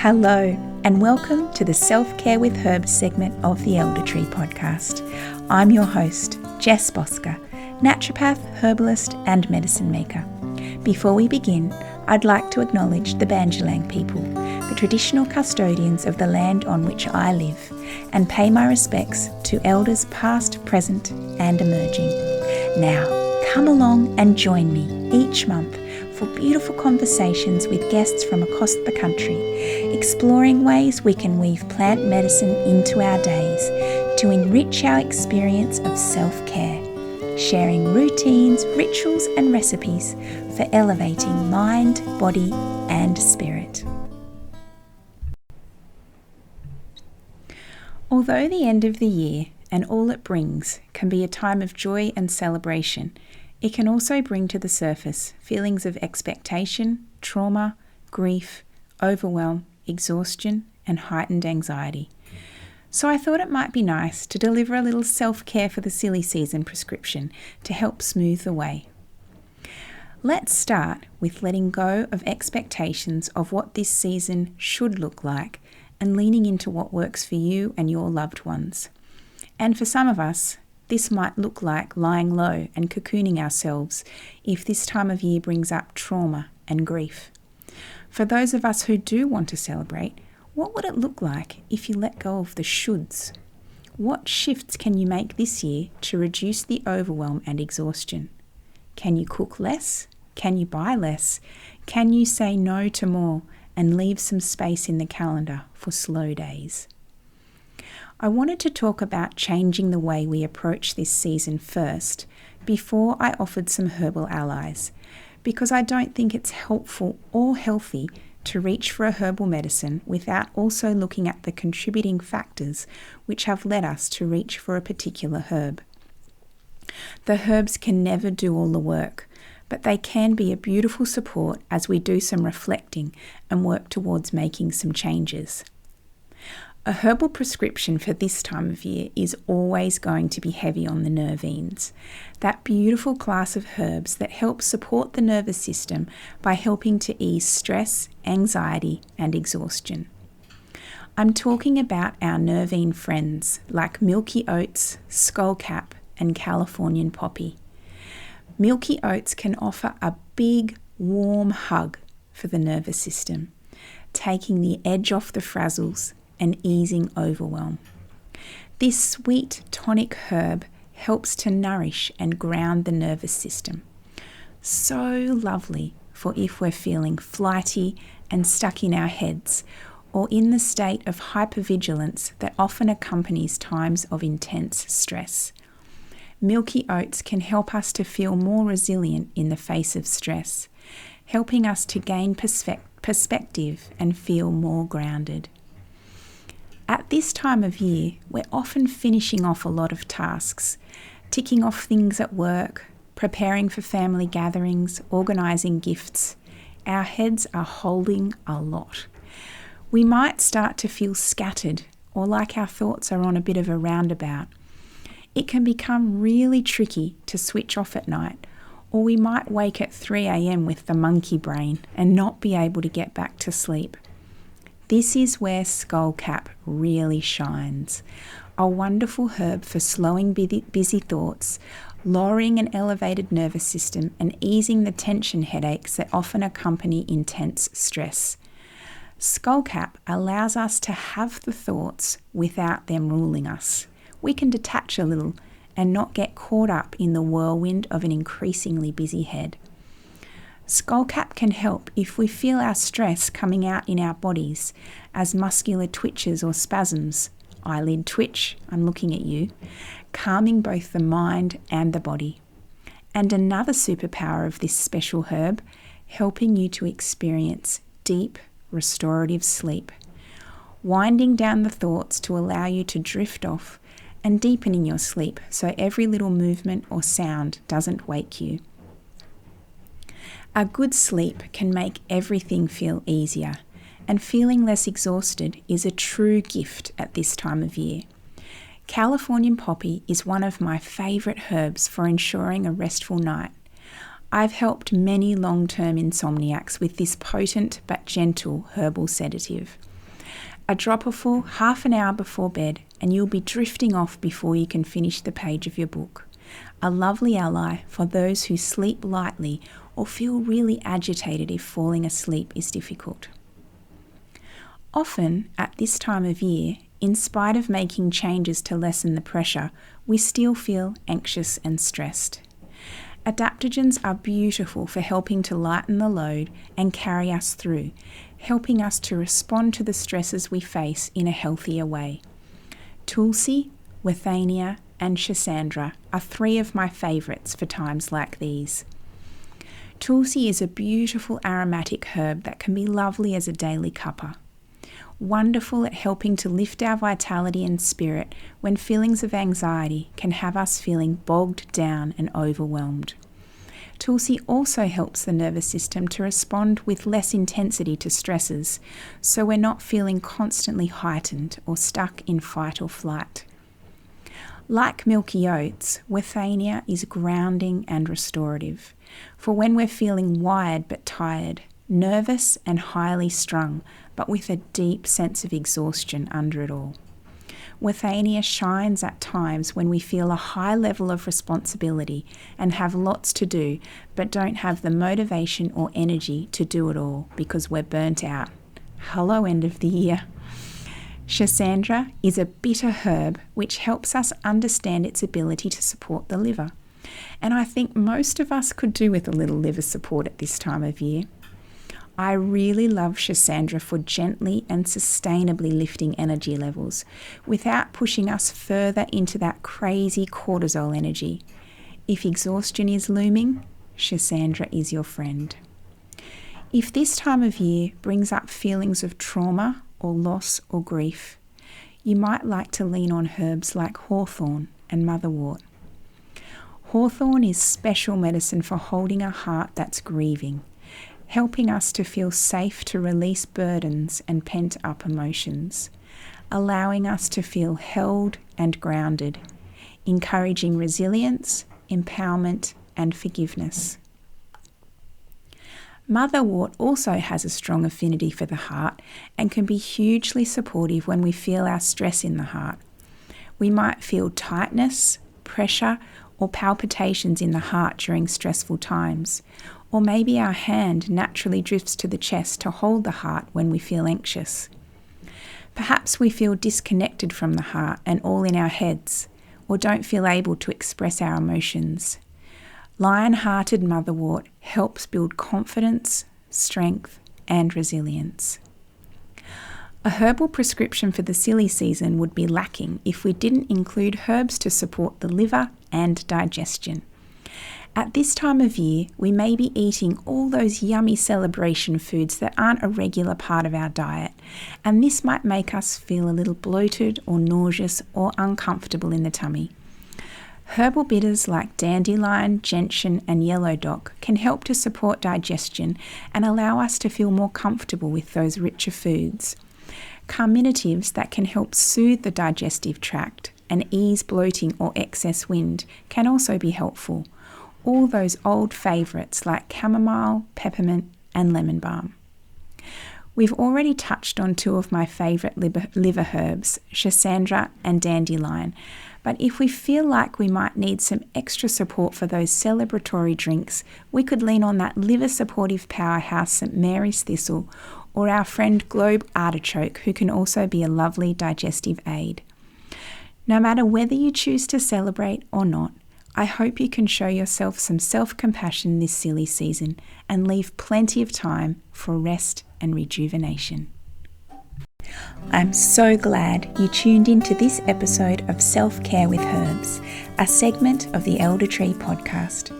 Hello, and welcome to the Self-Care with Herbs segment of the Elder Tree podcast. I'm your host, Jess Bosscha, naturopath, herbalist, and medicine maker. Before we begin, I'd like to acknowledge the Banjalang people, the traditional custodians of the land on which I live, and pay my respects to elders past, present, and emerging. Now, come along and join me each month for beautiful conversations with guests from across the country, exploring ways we can weave plant medicine into our days to enrich our experience of self-care, sharing routines, rituals, and recipes for elevating mind, body, and spirit. Although the end of the year and all it brings can be a time of joy and celebration, it can also bring to the surface feelings of expectation, trauma, grief, overwhelm, exhaustion, and heightened anxiety. So I thought it might be nice to deliver a little self-care for the silly season prescription to help smooth the way. Let's start with letting go of expectations of what this season should look like and leaning into what works for you and your loved ones. And for some of us, this might look like lying low and cocooning ourselves if this time of year brings up trauma and grief. For those of us who do want to celebrate, what would it look like if you let go of the shoulds? What shifts can you make this year to reduce the overwhelm and exhaustion? Can you cook less? Can you buy less? Can you say no to more and leave some space in the calendar for slow days? I wanted to talk about changing the way we approach this season first, before I offered some herbal allies, because I don't think it's helpful or healthy to reach for a herbal medicine without also looking at the contributing factors which have led us to reach for a particular herb. The herbs can never do all the work, but they can be a beautiful support as we do some reflecting and work towards making some changes. A herbal prescription for this time of year is always going to be heavy on the nervines, that beautiful class of herbs that help support the nervous system by helping to ease stress, anxiety, and exhaustion. I'm talking about our nervine friends like milky oats, skullcap, and Californian poppy. Milky oats can offer a big, warm hug for the nervous system, taking the edge off the frazzles and easing overwhelm. This sweet tonic herb helps to nourish and ground the nervous system. So lovely for if we're feeling flighty and stuck in our heads, or in the state of hypervigilance that often accompanies times of intense stress. Milky oats can help us to feel more resilient in the face of stress, helping us to gain perspective and feel more grounded. At this time of year, we're often finishing off a lot of tasks, ticking off things at work, preparing for family gatherings, organising gifts. Our heads are holding a lot. We might start to feel scattered or like our thoughts are on a bit of a roundabout. It can become really tricky to switch off at night, or we might wake at 3 a.m. with the monkey brain and not be able to get back to sleep. This is where skullcap really shines. A wonderful herb for slowing busy thoughts, lowering an elevated nervous system, and easing the tension headaches that often accompany intense stress. Skullcap allows us to have the thoughts without them ruling us. We can detach a little and not get caught up in the whirlwind of an increasingly busy head. Skullcap can help if we feel our stress coming out in our bodies as muscular twitches or spasms, eyelid twitch, I'm looking at you, calming both the mind and the body. And another superpower of this special herb, helping you to experience deep, restorative sleep, winding down the thoughts to allow you to drift off and deepening your sleep so every little movement or sound doesn't wake you. A good sleep can make everything feel easier, and feeling less exhausted is a true gift at this time of year. Californian poppy is one of my favourite herbs for ensuring a restful night. I've helped many long-term insomniacs with this potent but gentle herbal sedative. A dropperful half an hour before bed and you'll be drifting off before you can finish the page of your book. A lovely ally for those who sleep lightly or feel really agitated if falling asleep is difficult. Often, at this time of year, in spite of making changes to lessen the pressure, we still feel anxious and stressed. Adaptogens are beautiful for helping to lighten the load and carry us through, helping us to respond to the stresses we face in a healthier way. Tulsi, Withania, and Schisandra are 3 of my favourites for times like these. Tulsi is a beautiful aromatic herb that can be lovely as a daily cuppa. Wonderful at helping to lift our vitality and spirit when feelings of anxiety can have us feeling bogged down and overwhelmed. Tulsi also helps the nervous system to respond with less intensity to stresses, so we're not feeling constantly heightened or stuck in fight or flight. Like milky oats, Withania is grounding and restorative for when we're feeling wired but tired, nervous and highly strung, but with a deep sense of exhaustion under it all. Withania shines at times when we feel a high level of responsibility and have lots to do, but don't have the motivation or energy to do it all because we're burnt out. Hello, end of the year. Schisandra is a bitter herb which helps us understand its ability to support the liver. And I think most of us could do with a little liver support at this time of year. I really love Schisandra for gently and sustainably lifting energy levels without pushing us further into that crazy cortisol energy. If exhaustion is looming, Schisandra is your friend. If this time of year brings up feelings of trauma or loss or grief, you might like to lean on herbs like hawthorn and motherwort. Hawthorn is special medicine for holding a heart that's grieving, helping us to feel safe to release burdens and pent-up emotions, allowing us to feel held and grounded, encouraging resilience, empowerment, and forgiveness. Motherwort also has a strong affinity for the heart and can be hugely supportive when we feel our stress in the heart. We might feel tightness, pressure, or palpitations in the heart during stressful times, or maybe our hand naturally drifts to the chest to hold the heart when we feel anxious. Perhaps we feel disconnected from the heart and all in our heads, or don't feel able to express our emotions. Lion-hearted motherwort helps build confidence, strength, and resilience. A herbal prescription for the silly season would be lacking if we didn't include herbs to support the liver and digestion. At this time of year, we may be eating all those yummy celebration foods that aren't a regular part of our diet, and this might make us feel a little bloated or nauseous or uncomfortable in the tummy. Herbal bitters like dandelion, gentian, and yellow dock can help to support digestion and allow us to feel more comfortable with those richer foods. Carminatives that can help soothe the digestive tract and ease bloating or excess wind can also be helpful. All those old favourites like chamomile, peppermint, and lemon balm. We've already touched on 2 of my favourite liver herbs, Schisandra and dandelion, but if we feel like we might need some extra support for those celebratory drinks, we could lean on that liver supportive powerhouse St Mary's thistle or our friend Globe artichoke, who can also be a lovely digestive aid. No matter whether you choose to celebrate or not, I hope you can show yourself some self-compassion this silly season and leave plenty of time for rest and rejuvenation. I'm so glad you tuned into this episode of Self-Care with Herbs, a segment of the Elder Tree podcast.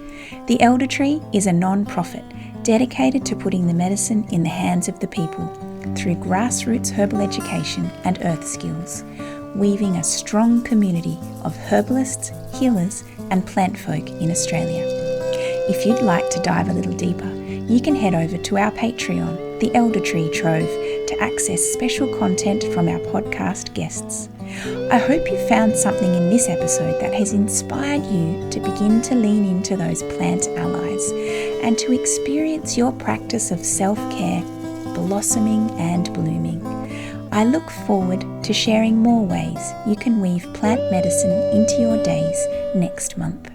The Elder Tree is a non-profit dedicated to putting the medicine in the hands of the people through grassroots herbal education and earth skills, weaving a strong community of herbalists, healers, and plant folk in Australia. If you'd like to dive a little deeper, you can head over to our Patreon, the Elder Tree Trove, to access special content from our podcast guests. I hope you found something in this episode that has inspired you to begin to lean into those plant allies and to experience your practice of self-care blossoming and blooming. I look forward to sharing more ways you can weave plant medicine into your days next month.